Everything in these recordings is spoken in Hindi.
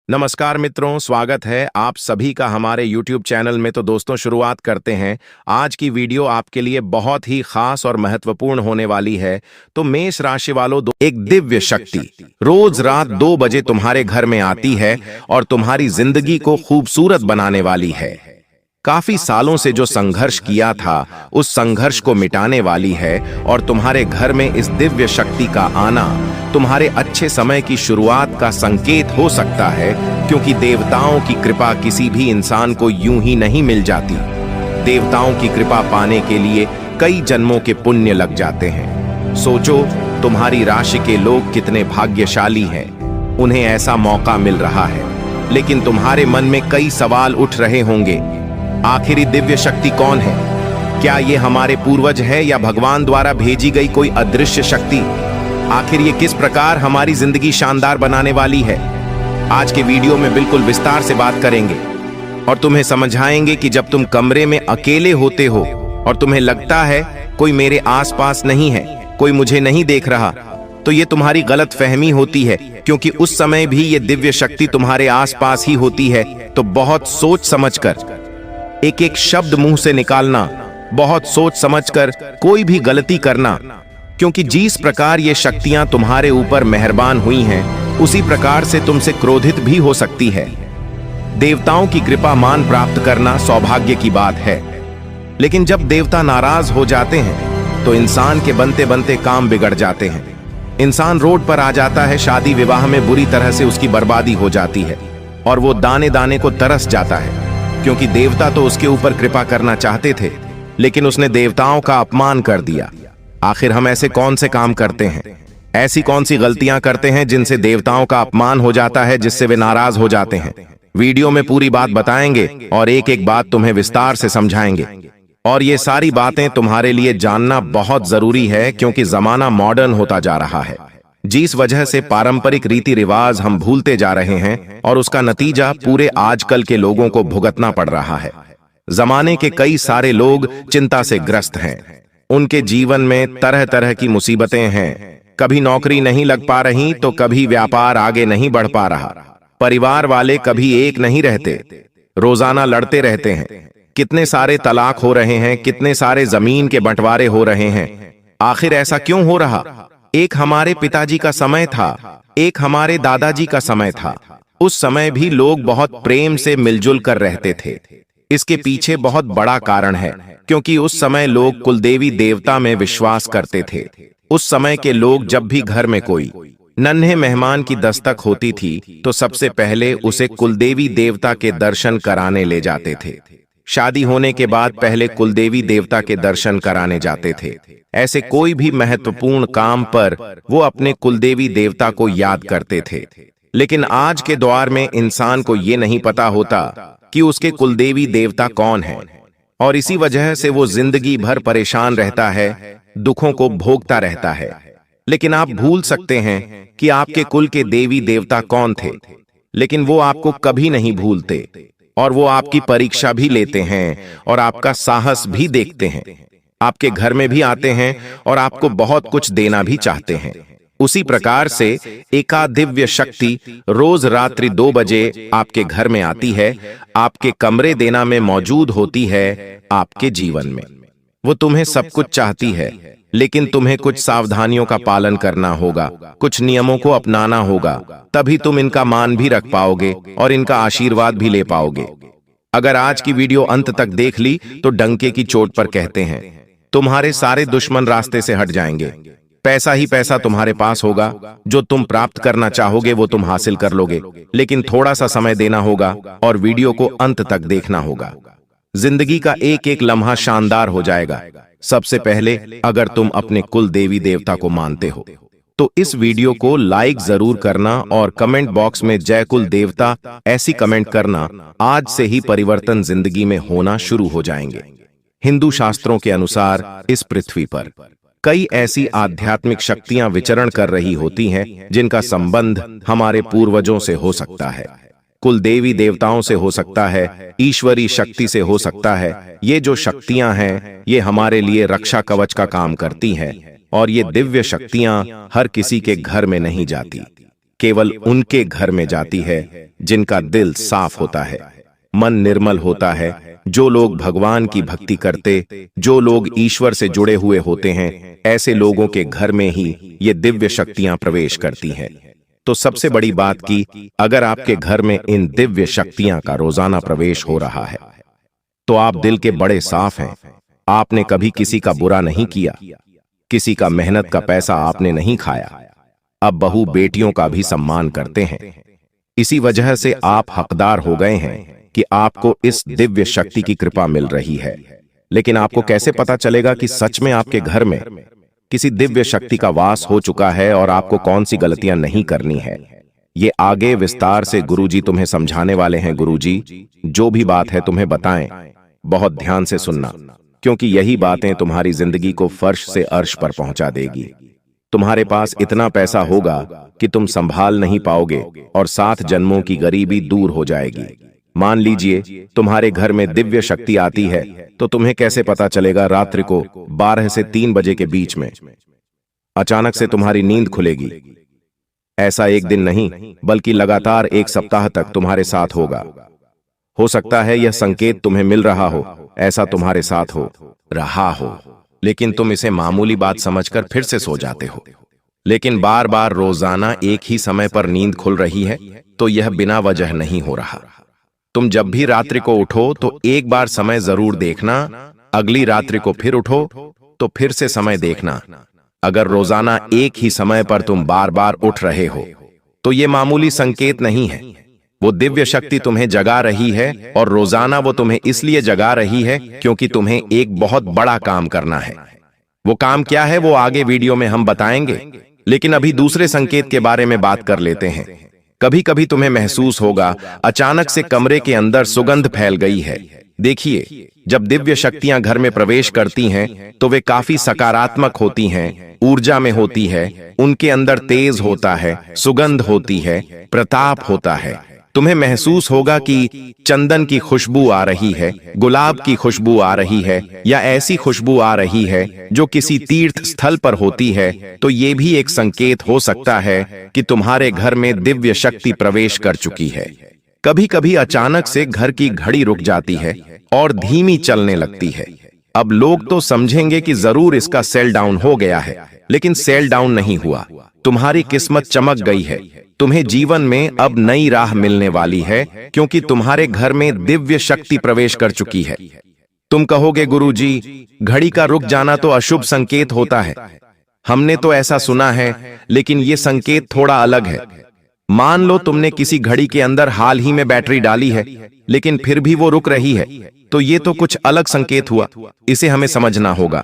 नमस्कार मित्रों, स्वागत है आप सभी का हमारे YouTube चैनल में। तो दोस्तों, शुरुआत करते हैं। आज की वीडियो आपके लिए बहुत ही खास और महत्वपूर्ण होने वाली है। तो मेष राशि वालों, एक दिव्य शक्ति रोज रात 2 बजे तुम्हारे घर में आती है और तुम्हारी जिंदगी को खूबसूरत बनाने वाली है। काफी सालों से जो संघर्ष किया था, उस संघर्ष को मिटाने वाली है और तुम्हारे घर में इस दिव्य शक्ति का आना तुम्हारे अच्छे समय की शुरुआत का संकेत हो सकता है, क्योंकि देवताओं की कृपा किसी भी इंसान को यूं ही नहीं मिल जाती। देवताओं की कृपा पाने के लिए कई जन्मों के पुण्य लग जाते हैं। सोचो, तुम्हारी राशि के लोग कितने भाग्यशाली हैं, उन्हें ऐसा मौका मिल रहा है। लेकिन तुम्हारे मन में कई सवाल उठ रहे होंगे, आखिर ये दिव्य शक्ति कौन है? क्या ये हमारे पूर्वज है या भगवान द्वारा भेजी गई कोई अदृश्य शक्ति? आखिर ये किस प्रकार हमारी जिंदगी शानदार बनाने वाली है? आज के वीडियो में बिल्कुल विस्तार से बात करेंगे और तुम्हें समझाएंगे कि जब तुम कमरे में अकेले होते हो और तुम्हें लगता है कोई मेरे आसपास नहीं है, कोई मुझे नहीं देख रहा, तो ये तुम्हारी गलत फहमी होती है, क्योंकि उस समय भी ये दिव्य शक्ति तुम्हारे आसपास ही होती है। तो बहुत सोच समझकर एक एक शब्द मुंह से निकालना, बहुत सोच समझकर कोई भी गलती करना, क्योंकि जिस प्रकार ये शक्तियां तुम्हारे ऊपर मेहरबान हुई हैं, उसी प्रकार से तुमसे क्रोधित भी हो सकती है। देवताओं की कृपा मान प्राप्त करना सौभाग्य की बात है, लेकिन जब देवता नाराज हो जाते हैं तो इंसान के बनते बनते काम बिगड़ जाते हैं। इंसान रोड पर आ जाता है, शादी विवाह में बुरी तरह से उसकी बर्बादी हो जाती है और वो दाने दाने को तरस जाता है, क्योंकि देवता तो उसके ऊपर कृपा करना चाहते थे, लेकिन उसने देवताओं का अपमान कर दिया। आखिर हम ऐसे कौन से काम करते हैं, ऐसी कौन सी गलतियां करते हैं जिनसे देवताओं का अपमान हो जाता है, जिससे वे नाराज हो जाते हैं? वीडियो में पूरी बात बताएंगे और एक एक बात तुम्हें विस्तार से समझाएंगे। और ये सारी बातें तुम्हारे लिए जानना बहुत जरूरी है, क्योंकि जमाना मॉडर्न होता जा रहा है, जिस वजह से पारंपरिक रीति रिवाज हम भूलते जा रहे हैं और उसका नतीजा पूरे आजकल के लोगों को भुगतना पड़ रहा है। जमाने के कई सारे लोग चिंता से ग्रस्त हैं, उनके जीवन में तरह तरह की मुसीबतें हैं। कभी नौकरी नहीं लग पा रही, तो कभी व्यापार आगे नहीं बढ़ पा रहा, परिवार वाले कभी एक नहीं रहते, रोजाना लड़ते रहते हैं, कितने सारे तलाक हो रहे हैं, कितने सारे जमीन के बंटवारे हो रहे हैं। आखिर ऐसा क्यों हो रहा? एक हमारे पिताजी का समय था, एक हमारे दादाजी का समय था। उस समय भी लोग बहुत प्रेम से मिलजुल कर रहते थे। इसके पीछे बहुत बड़ा कारण है, क्योंकि उस समय लोग कुलदेवी देवता में विश्वास करते थे। उस समय के लोग जब भी घर में कोई नन्हे मेहमान की दस्तक होती थी, तो सबसे पहले उसे कुलदेवी देवता के दर्शन कराने ले जाते थे। शादी होने के बाद पहले कुलदेवी देवता के दर्शन कराने जाते थे। ऐसे कोई भी महत्वपूर्ण काम पर वो अपने कुलदेवी देवता को याद करते थे। लेकिन आज के दौर में इंसान को ये नहीं पता होता कि उसके कुलदेवी देवता कौन है, और इसी वजह से वो जिंदगी भर परेशान रहता है, दुखों को भोगता रहता है। लेकिन आप भूल सकते हैं कि आपके कुल के देवी देवता कौन थे, लेकिन वो आपको कभी नहीं भूलते और वो आपकी परीक्षा भी लेते हैं और आपका साहस भी देखते हैं। आपके घर में भी आते हैं और आपको बहुत कुछ देना भी चाहते हैं। उसी प्रकार से एका दिव्य शक्ति रोज रात्रि 2 बजे आपके घर में आती है, आपके कमरे देना में मौजूद होती है। आपके जीवन में वो तुम्हें सब कुछ चाहती है, लेकिन तुम्हें कुछ सावधानियों का पालन करना होगा, कुछ नियमों को अपनाना होगा, तभी तुम इनका मान भी रख पाओगे और इनका आशीर्वाद भी ले पाओगे। अगर आज की वीडियो अंत तक देख ली तो डंके की चोट पर कहते हैं, तुम्हारे सारे दुश्मन रास्ते से हट जाएंगे। पैसा ही पैसा तुम्हारे पास होगा, जो तुम प्राप्त करना चाहोगे वो तुम हासिल कर लोगे, लेकिन थोड़ा सा समय देना होगा और वीडियो को अंत तक देखना होगा। जिंदगी का एक एक लम्हा शानदार हो जाएगा। सबसे पहले, अगर तुम अपने कुल देवी देवता को मानते हो तो इस वीडियो को लाइक जरूर करना और कमेंट बॉक्स में जय कुल देवता ऐसी कमेंट करना। आज से ही परिवर्तन जिंदगी में होना शुरू हो जाएंगे। हिंदू शास्त्रों के अनुसार इस पृथ्वी पर कई ऐसी आध्यात्मिक शक्तियां विचरण कर रही होती हैं, जिनका संबंध हमारे पूर्वजों से हो सकता है, कुल देवी देवताओं से हो सकता है, ईश्वरी शक्ति से हो सकता है। ये जो शक्तियां हैं, ये हमारे लिए रक्षा कवच का काम करती हैं, और ये दिव्य शक्तियां हर किसी के घर में नहीं जाती। केवल उनके घर में जाती है जिनका दिल साफ होता है, मन निर्मल होता है। जो लोग भगवान की भक्ति करते, जो लोग ईश्वर से जुड़े हुए होते हैं, ऐसे लोगों के घर में ही ये दिव्य शक्तियां प्रवेश करती हैं। तो सबसे बड़ी बात कि अगर आपके घर में इन दिव्य शक्तियां का रोजाना प्रवेश हो रहा है तो आप दिल के बड़े साफ हैं। आपने कभी किसी का बुरा नहीं किया, किसी का मेहनत का पैसा आपने नहीं खाया। अब बहू बेटियों का भी सम्मान करते हैं। इसी वजह से आप हकदार हो गए हैं कि आपको इस दिव्य शक्ति की कृपा मिल रही है। लेकिन आपको कैसे पता चलेगा कि सच में आपके घर में किसी दिव्य शक्ति का वास हो चुका है और आपको कौन सी गलतियां नहीं करनी है? ये आगे विस्तार से गुरुजी तुम्हें समझाने वाले हैं। गुरुजी जो भी बात है तुम्हें बताएं, बहुत ध्यान से सुनना, क्योंकि यही बातें तुम्हारी जिंदगी को फर्श से अर्श पर पहुंचा देगी। तुम्हारे पास इतना पैसा होगा कि तुम संभाल नहीं पाओगे और 7 जन्मों की गरीबी दूर हो जाएगी। मान लीजिए तुम्हारे घर में दिव्य शक्ति आती है, तो तुम्हें कैसे पता चलेगा? रात्रि को 12 से 3 बजे के बीच में अचानक से तुम्हारी नींद खुलेगी। ऐसा एक दिन नहीं, बल्कि लगातार 1 सप्ताह तक तुम्हारे साथ होगा। हो सकता है यह संकेत तुम्हें मिल रहा हो, ऐसा तुम्हारे साथ हो रहा हो, लेकिन तुम इसे मामूली बात समझकर फिर से सो जाते हो। लेकिन बार बार रोजाना एक ही समय पर नींद खुल रही है, तो यह बिना वजह नहीं हो रहा। तुम जब भी रात्रि को उठो तो एक बार समय जरूर देखना, अगली रात्रि को फिर उठो तो फिर से समय देखना। अगर रोजाना एक ही समय पर तुम बार बार उठ रहे हो तो ये मामूली संकेत नहीं है। वो दिव्य शक्ति तुम्हें जगा रही है, और रोजाना वो तुम्हें इसलिए जगा रही है क्योंकि तुम्हें एक बहुत बड़ा काम करना है। वो काम क्या है वो आगे वीडियो में हम बताएंगे, लेकिन अभी दूसरे संकेत के बारे में बात कर लेते हैं। कभी कभी तुम्हें महसूस होगा अचानक से कमरे के अंदर सुगंध फैल गई है। देखिए, जब दिव्य शक्तियां घर में प्रवेश करती हैं तो वे काफी सकारात्मक होती हैं, ऊर्जा में होती है, उनके अंदर तेज होता है, सुगंध होती है, प्रताप होता है। तुम्हें महसूस होगा कि चंदन की खुशबू आ रही है, गुलाब की खुशबू आ रही है, या ऐसी खुशबू आ रही है जो किसी तीर्थ स्थल पर होती है। तो ये भी एक संकेत हो सकता है कि तुम्हारे घर में दिव्य शक्ति प्रवेश कर चुकी है। कभी कभी अचानक से घर की घड़ी रुक जाती है और धीमी चलने लगती है। अब लोग तो समझेंगे कि जरूर इसका सेल डाउन हो गया है, लेकिन सेल डाउन नहीं हुआ। तुम्हारी किस्मत चमक गई है। तुम्हें जीवन में अब नई राह मिलने वाली है, क्योंकि तुम्हारे घर में दिव्य शक्ति प्रवेश कर चुकी है। तुम कहोगे गुरुजी, घड़ी का रुक जाना तो अशुभ संकेत होता है। हमने तो ऐसा सुना है, लेकिन ये संकेत थोड़ा अलग है। मान लो तुमने किसी घड़ी के अंदर हाल ही में बैटरी डाली है, लेकिन फिर भी वो रुक रही है, तो ये तो कुछ अलग संकेत हुआ। इसे हमें समझना होगा।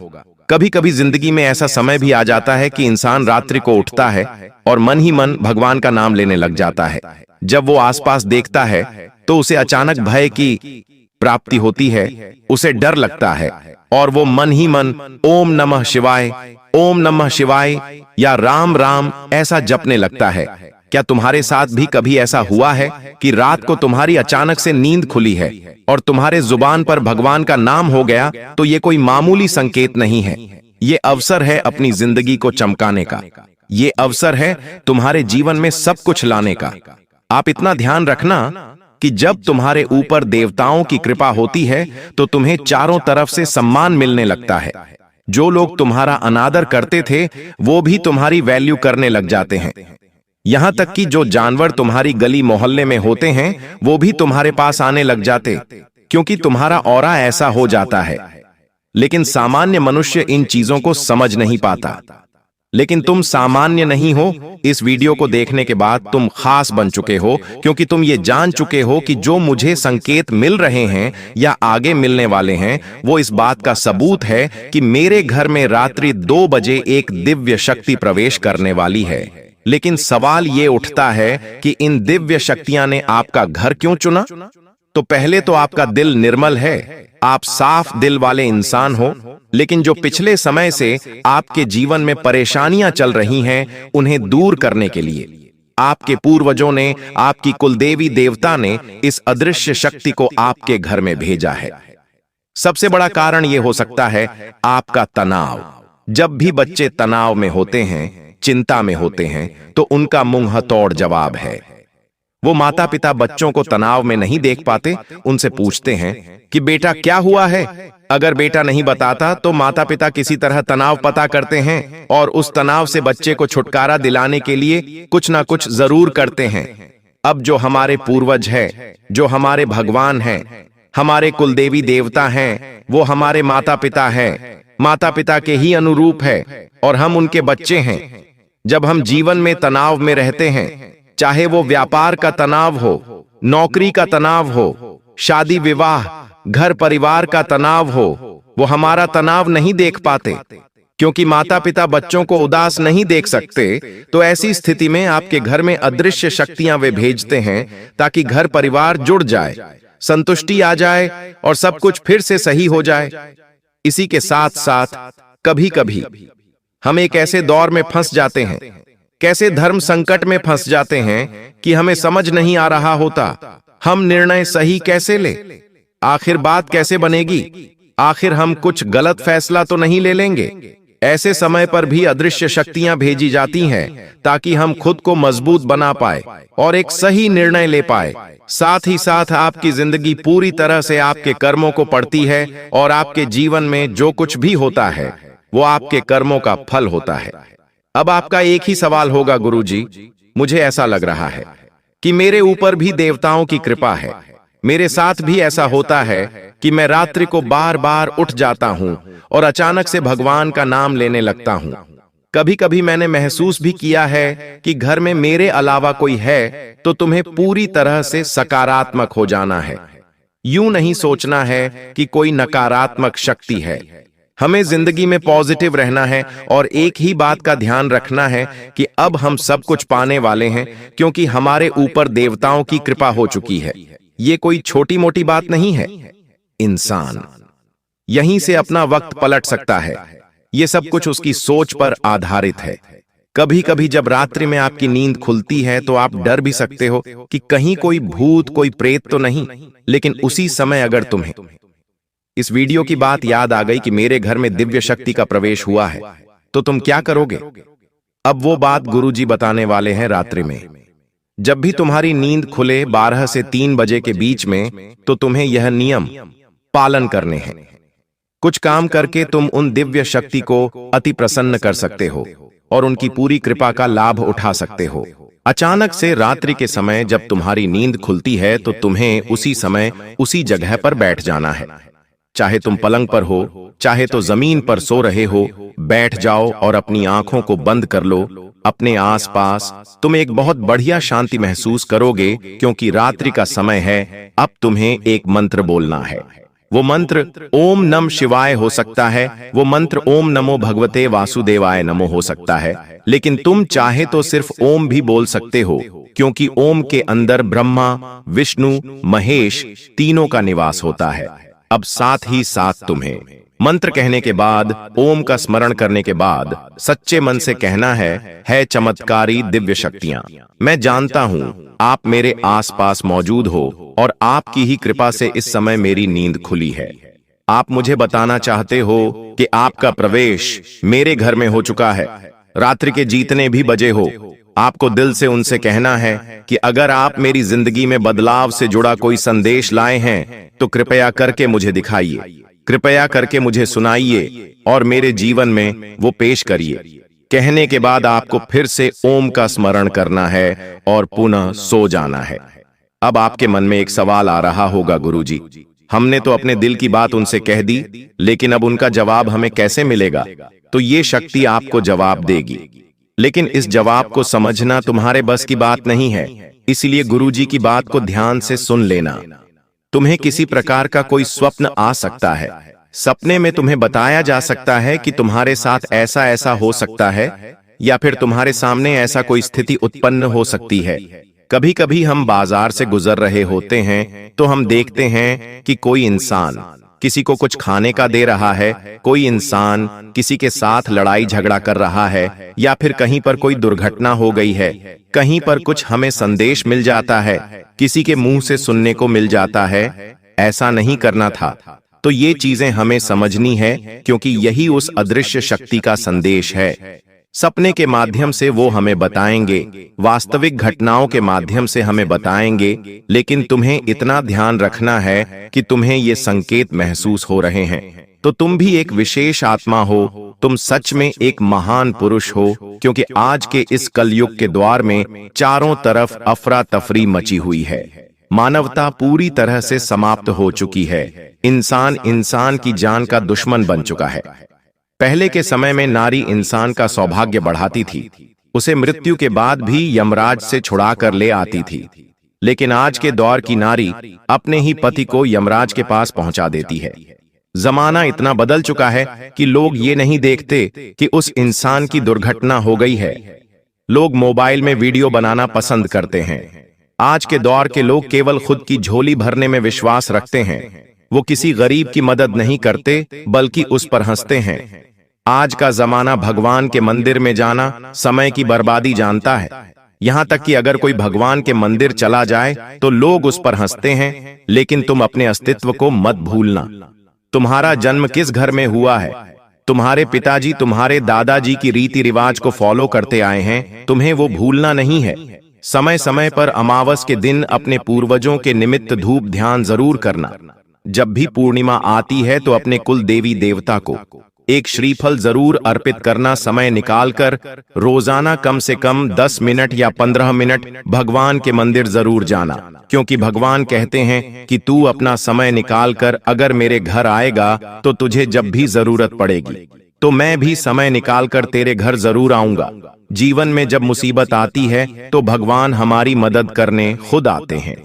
कभी कभी जिंदगी में ऐसा समय भी आ जाता है कि इंसान रात्रि को उठता है और मन ही मन भगवान का नाम लेने लग जाता है। जब वो आसपास देखता है तो उसे अचानक भय की प्राप्ति होती है, उसे डर लगता है और वो मन ही मन ओम नमः शिवाय, ओम नमः शिवाय या राम राम ऐसा जपने लगता है। क्या तुम्हारे साथ भी कभी ऐसा हुआ है कि रात को तुम्हारी अचानक से नींद खुली है और तुम्हारे जुबान पर भगवान का नाम हो गया? तो ये कोई मामूली संकेत नहीं है। ये अवसर है अपनी जिंदगी को चमकाने का। ये अवसर है तुम्हारे जीवन में सब कुछ लाने का। आप इतना ध्यान रखना कि जब तुम्हारे ऊपर देवताओं की कृपा होती है तो तुम्हें चारों तरफ से सम्मान मिलने लगता है। जो लोग तुम्हारा अनादर करते थे वो भी तुम्हारी वैल्यू करने लग जाते हैं। यहां तक कि जो जानवर तुम्हारी गली मोहल्ले में होते हैं वो भी तुम्हारे पास आने लग जाते, क्योंकि तुम्हारा ऑरा ऐसा हो जाता है। लेकिन सामान्य मनुष्य इन चीजों को समझ नहीं पाता। लेकिन तुम सामान्य नहीं हो। इस वीडियो को देखने के बाद तुम खास बन चुके हो, क्योंकि तुम ये जान चुके हो कि जो मुझे संकेत मिल रहे हैं या आगे मिलने वाले हैं वो इस बात का सबूत है कि मेरे घर में रात्रि 2 बजे एक दिव्य शक्ति प्रवेश करने वाली है। लेकिन सवाल ये उठता है कि इन दिव्य शक्तियां ने आपका घर क्यों चुना? तो पहले तो आपका दिल निर्मल है, आप साफ दिल वाले इंसान हो। लेकिन जो पिछले समय से आपके जीवन में परेशानियां चल रही हैं, उन्हें दूर करने के लिए आपके पूर्वजों ने, आपकी कुलदेवी देवता ने इस अदृश्य शक्ति को आपके घर में भेजा है। सबसे बड़ा कारण यह हो सकता है आपका तनाव। जब भी बच्चे तनाव में होते हैं चिंता में होते हैं तो उनका मुंह हथौड़ जवाब है। वो माता पिता बच्चों को तनाव में नहीं देख पाते, उनसे पूछते हैं कि बेटा क्या हुआ है। अगर बेटा नहीं बताता तो माता पिता किसी तरह तनाव पता करते हैं और उस तनाव से बच्चे को छुटकारा दिलाने के लिए कुछ ना कुछ जरूर करते हैं। अब जो हमारे पूर्वज हैं, जो हमारे भगवान हैं, हमारे कुलदेवी देवता हैं, वो हमारे माता पिता हैं, माता पिता के ही अनुरूप है और हम उनके बच्चे हैं। जब हम जीवन में तनाव में रहते हैं, चाहे वो व्यापार का तनाव हो, नौकरी का तनाव हो, शादी विवाह, घर परिवार का तनाव हो, वो हमारा तनाव नहीं देख पाते क्योंकि माता पिता बच्चों को उदास नहीं देख सकते। तो ऐसी स्थिति में आपके घर में अदृश्य शक्तियां वे भेजते हैं ताकि घर परिवार जुड़ जाए, संतुष्टि आ जाए और सब कुछ फिर से सही हो जाए। इसी के साथ साथ कभी कभी हम एक ऐसे दौर में फंस जाते हैं, कैसे धर्म संकट में फंस जाते हैं कि हमें समझ नहीं आ रहा होता हम निर्णय सही कैसे ले, आखिर बात कैसे बनेगी, आखिर हम कुछ गलत फैसला तो नहीं ले लेंगे। ऐसे समय पर भी अदृश्य शक्तियां भेजी जाती हैं ताकि हम खुद को मजबूत बना पाए और एक सही निर्णय ले पाए। साथ ही साथ आपकी जिंदगी पूरी तरह से आपके कर्मों को पड़ती है और आपके जीवन में जो कुछ भी होता है वो आपके कर्मों का फल होता है। अब आपका एक ही सवाल होगा, गुरुजी, मुझे ऐसा लग रहा है कि मेरे ऊपर भी देवताओं की कृपा है, मेरे साथ भी ऐसा होता है कि मैं रात्रि को बार बार उठ जाता हूं और अचानक से भगवान का नाम लेने लगता हूं। कभी कभी मैंने महसूस भी किया है कि घर में मेरे अलावा कोई है तो तुम्हें पूरी तरह से सकारात्मक हो जाना है, यूं नहीं सोचना है कि कोई नकारात्मक शक्ति है। हमें जिंदगी में पॉजिटिव रहना है और एक ही बात का ध्यान रखना है कि अब हम सब कुछ पाने वाले हैं क्योंकि हमारे ऊपर देवताओं की कृपा हो चुकी है। ये कोई छोटी मोटी बात नहीं है। इंसान यहीं से अपना वक्त पलट सकता है। ये सब कुछ उसकी सोच पर आधारित है। कभी कभी जब रात्रि में आपकी नींद खुलती है तो आप डर भी सकते हो कि कहीं कोई भूत, कोई प्रेत तो नहीं, लेकिन उसी समय अगर तुम्हें इस वीडियो की बात याद आ गई कि मेरे घर में दिव्य शक्ति का प्रवेश हुआ है, तो तुम क्या करोगे? अब वो बात गुरुजी बताने वाले हैं रात्रि में। जब भी तुम्हारी नींद खुले 12 से 3 बजे के बीच में, तो तुम्हें यह नियम पालन करने हैं। कुछ काम करके तुम उन दिव्य शक्ति को अति प्रसन्न कर सकते हो और उनकी पूरी कृपा का लाभ उठा सकते हो। अचानक से रात्रि के समय जब तुम्हारी नींद खुलती है तो तुम्हें उसी समय उसी जगह पर बैठ जाना है। चाहे तुम पलंग पर हो, चाहे तो जमीन पर सो रहे हो, बैठ जाओ और अपनी आंखों को बंद कर लो। अपने आसपास तुम एक बहुत बढ़िया शांति महसूस करोगे क्योंकि रात्रि का समय है। अब तुम्हें एक मंत्र बोलना है। वो मंत्र ओम नम शिवाय हो सकता है, वो मंत्र ओम नमो भगवते वासुदेवाय नमो हो सकता है, लेकिन तुम चाहे तो सिर्फ ओम भी बोल सकते हो क्योंकि ओम के अंदर ब्रह्मा, विष्णु, महेश तीनों का निवास होता है। अब साथ ही साथ तुम्हें मंत्र कहने के बाद, ओम का स्मरण करने के बाद सच्चे मन से कहना है चमत्कारी दिव्य शक्तियां, मैं जानता हूं आप मेरे आसपास मौजूद हो और आपकी ही कृपा से इस समय मेरी नींद खुली है। आप मुझे बताना चाहते हो कि आपका प्रवेश मेरे घर में हो चुका है। रात्रि के जितने भी बजे हो, आपको दिल से उनसे कहना है कि अगर आप मेरी जिंदगी में बदलाव से जुड़ा कोई संदेश लाए हैं तो कृपया करके मुझे दिखाइए, कृपया करके मुझे सुनाइए और मेरे जीवन में वो पेश करिए। कहने के बाद आपको फिर से ओम का स्मरण करना है और पुनः सो जाना है। अब आपके मन में एक सवाल आ रहा होगा, गुरुजी, हमने तो अपने दिल की बात उनसे कह दी, लेकिन अब उनका जवाब हमें कैसे मिलेगा? तो ये शक्ति आपको जवाब देगी, लेकिन इस जवाब को समझना तुम्हारे बस की बात नहीं है। इसलिए गुरुजी की बात को ध्यान से सुन लेना। तुम्हें किसी प्रकार का कोई स्वप्न आ सकता है। सपने में तुम्हें बताया जा सकता है कि तुम्हारे साथ ऐसा ऐसा हो सकता है, या फिर तुम्हारे सामने ऐसा कोई स्थिति उत्पन्न हो सकती है। कभी कभी हम बाजार से गुजर रहे होते हैं तो हम देखते हैं कि कोई इंसान किसी को कुछ खाने का दे रहा है, कोई इंसान किसी के साथ लड़ाई झगड़ा कर रहा है, या फिर कहीं पर कोई दुर्घटना हो गई है, कहीं पर कुछ हमें संदेश मिल जाता है, किसी के मुंह से सुनने को मिल जाता है ऐसा नहीं करना था। तो ये चीजें हमें समझनी है क्योंकि यही उस अदृश्य शक्ति का संदेश है। सपने के माध्यम से वो हमें बताएंगे, वास्तविक घटनाओं के माध्यम से हमें बताएंगे, लेकिन तुम्हें इतना ध्यान रखना है कि तुम्हें ये संकेत महसूस हो रहे हैं तो तुम भी एक विशेष आत्मा हो, तुम सच में एक महान पुरुष हो, क्योंकि आज के इस कलयुग के द्वार में चारों तरफ अफरा तफरी मची हुई है। मानवता पूरी तरह से समाप्त हो चुकी है। इंसान इंसान की जान का दुश्मन बन चुका है। पहले के समय में नारी इंसान का सौभाग्य बढ़ाती थी, उसे मृत्यु के बाद भी यमराज से छुड़ा कर ले आती थी। लेकिन आज के दौर की नारी अपने ही पति को यमराज के पास पहुंचा देती है। जमाना इतना बदल चुका है कि लोग ये नहीं देखते कि उस इंसान की दुर्घटना हो गई है। लोग मोबाइल में वीडियो बनाना पसंद करते हैं। आज के दौर के लोग केवल खुद की झोली भरने में विश्वास रखते हैं। वो किसी गरीब की मदद नहीं करते, बल्कि उस पर हंसते हैं। आज का जमाना भगवान के मंदिर में जाना समय की बर्बादी जानता है। यहां तक कि अगर कोई भगवान के मंदिर चला जाए तो लोग उस पर हंसते हैं। लेकिन तुम अपने अस्तित्व को मत भूलना। तुम्हारा जन्म किस घर में हुआ है? तुम्हारे पिताजी तुम्हारे दादाजी की रीति रिवाज को फॉलो करते आए हैं, तुम्हें वो भूलना नहीं है। समय समय पर अमावस के दिन अपने पूर्वजों के निमित्त धूप ध्यान जरूर करना। जब भी पूर्णिमा आती है तो अपने कुल देवी देवता को एक श्रीफल जरूर अर्पित करना। समय निकालकर रोजाना कम से कम 10 मिनट या 15 मिनट भगवान के मंदिर जरूर जाना, क्योंकि भगवान कहते हैं कि तू अपना समय निकालकर अगर मेरे घर आएगा तो तुझे जब भी जरूरत पड़ेगी तो मैं भी समय निकालकर तेरे घर जरूर आऊंगा। जीवन में जब मुसीबत आती है तो भगवान हमारी मदद करने खुद आते हैं।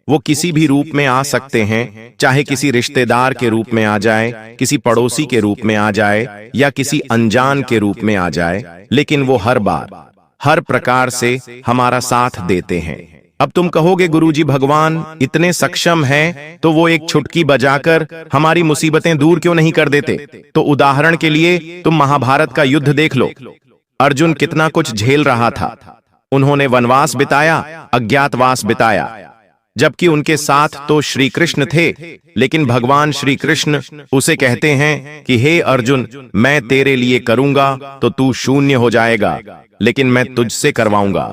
वो किसी भी रूप में आ सकते हैं, चाहे किसी रिश्तेदार के रूप में आ जाए, किसी पड़ोसी के रूप में आ जाए या किसी अनजान के रूप में आ जाए, लेकिन वो हर बार हर प्रकार से हमारा साथ देते हैं। अब तुम कहोगे गुरुजी भगवान इतने सक्षम हैं तो वो एक चुटकी बजाकर हमारी मुसीबतें दूर क्यों नहीं कर देते? तो उदाहरण के लिए तुम महाभारत का युद्ध देख लो। अर्जुन कितना कुछ झेल रहा था। उन्होंने वनवास बिताया, अज्ञातवास बिताया, जबकि उनके साथ तो श्री कृष्ण थे। लेकिन भगवान श्री कृष्ण उसे कहते हैं कि हे अर्जुन, मैं तेरे लिए करूंगा तो तू शून्य हो जाएगा, लेकिन मैं तुझसे करवाऊंगा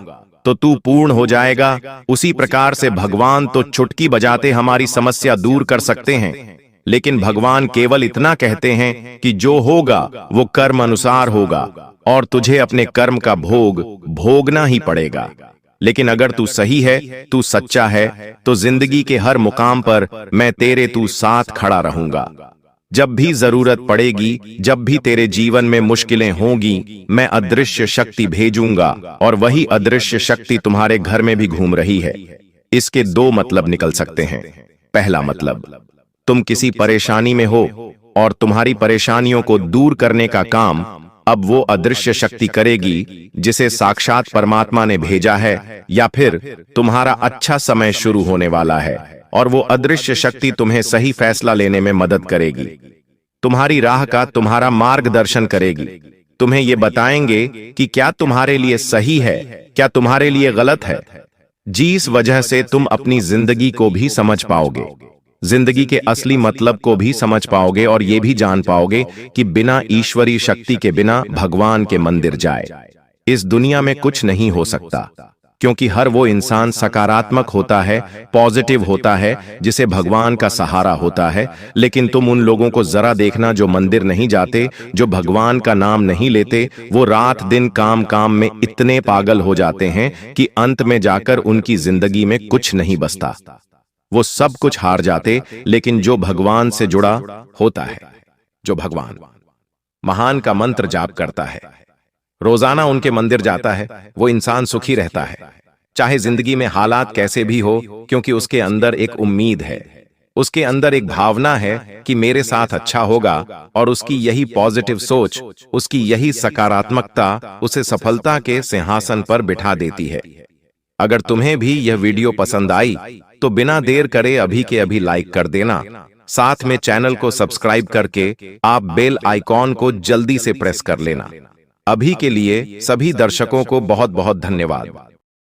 तो तू पूर्ण हो जाएगा। उसी प्रकार से भगवान तो चुटकी बजाते हमारी समस्या दूर कर सकते हैं, लेकिन भगवान केवल इतना कहते हैं कि जो होगा वो कर्म अनुसार होगा और तुझे अपने कर्म का भोग भोगना ही पड़ेगा। लेकिन अगर तू सही है, तू सच्चा है, तो जिंदगी के हर मुकाम पर मैं तेरे तू साथ खड़ा रहूंगा। जब भी जरूरत पड़ेगी, जब भी तेरे जीवन में मुश्किलें होंगी, मैं अदृश्य शक्ति भेजूंगा और वही अदृश्य शक्ति तुम्हारे घर में भी घूम रही है। इसके 2 मतलब निकल सकते हैं। पहला मतलब, तुम किसी परेशानी में हो और तुम्हारी परेशानियों को दूर करने का काम अब वो अदृश्य शक्ति करेगी जिसे साक्षात परमात्मा ने भेजा है, या फिर तुम्हारा अच्छा समय शुरू होने वाला है और वो अदृश्य शक्ति तुम्हें सही फैसला लेने में मदद करेगी। तुम्हारी राह का तुम्हारा मार्गदर्शन करेगी। तुम्हें ये बताएंगे कि क्या तुम्हारे लिए सही है, क्या तुम्हारे लिए गलत है, जिस वजह से तुम अपनी जिंदगी को भी समझ पाओगे, जिंदगी के असली मतलब को भी समझ पाओगे और ये भी जान पाओगे कि बिना ईश्वरीय शक्ति के बिना भगवान के मंदिर जाए इस दुनिया में कुछ नहीं हो सकता। क्योंकि हर वो इंसान सकारात्मक होता है, पॉजिटिव होता है, जिसे भगवान का सहारा होता है। लेकिन तुम उन लोगों को जरा देखना जो मंदिर नहीं जाते, जो भगवान का नाम नहीं लेते। वो रात दिन काम काम में इतने पागल हो जाते हैं कि अंत में जाकर उनकी जिंदगी में कुछ नहीं बचता। वो सब कुछ हार जाते। लेकिन जो भगवान से जुड़ा होता है, जो भगवान महान का मंत्र जाप करता है, रोजाना उनके मंदिर जाता है, वो इंसान सुखी रहता है, चाहे जिंदगी में हालात कैसे भी हो, क्योंकि उसके अंदर एक उम्मीद है, उसके अंदर एक भावना है कि मेरे साथ अच्छा होगा, और उसकी यही पॉजिटिव सोच, उसकी यही सकारात्मकता उसे सफलता के सिंहासन पर बिठा देती है। अगर तुम्हें भी यह वीडियो पसंद आई तो बिना देर करे अभी के अभी लाइक कर देना। साथ में चैनल को सब्सक्राइब करके आप बेल आइकॉन को जल्दी से प्रेस कर लेना। अभी के लिए सभी दर्शकों को बहुत बहुत धन्यवाद।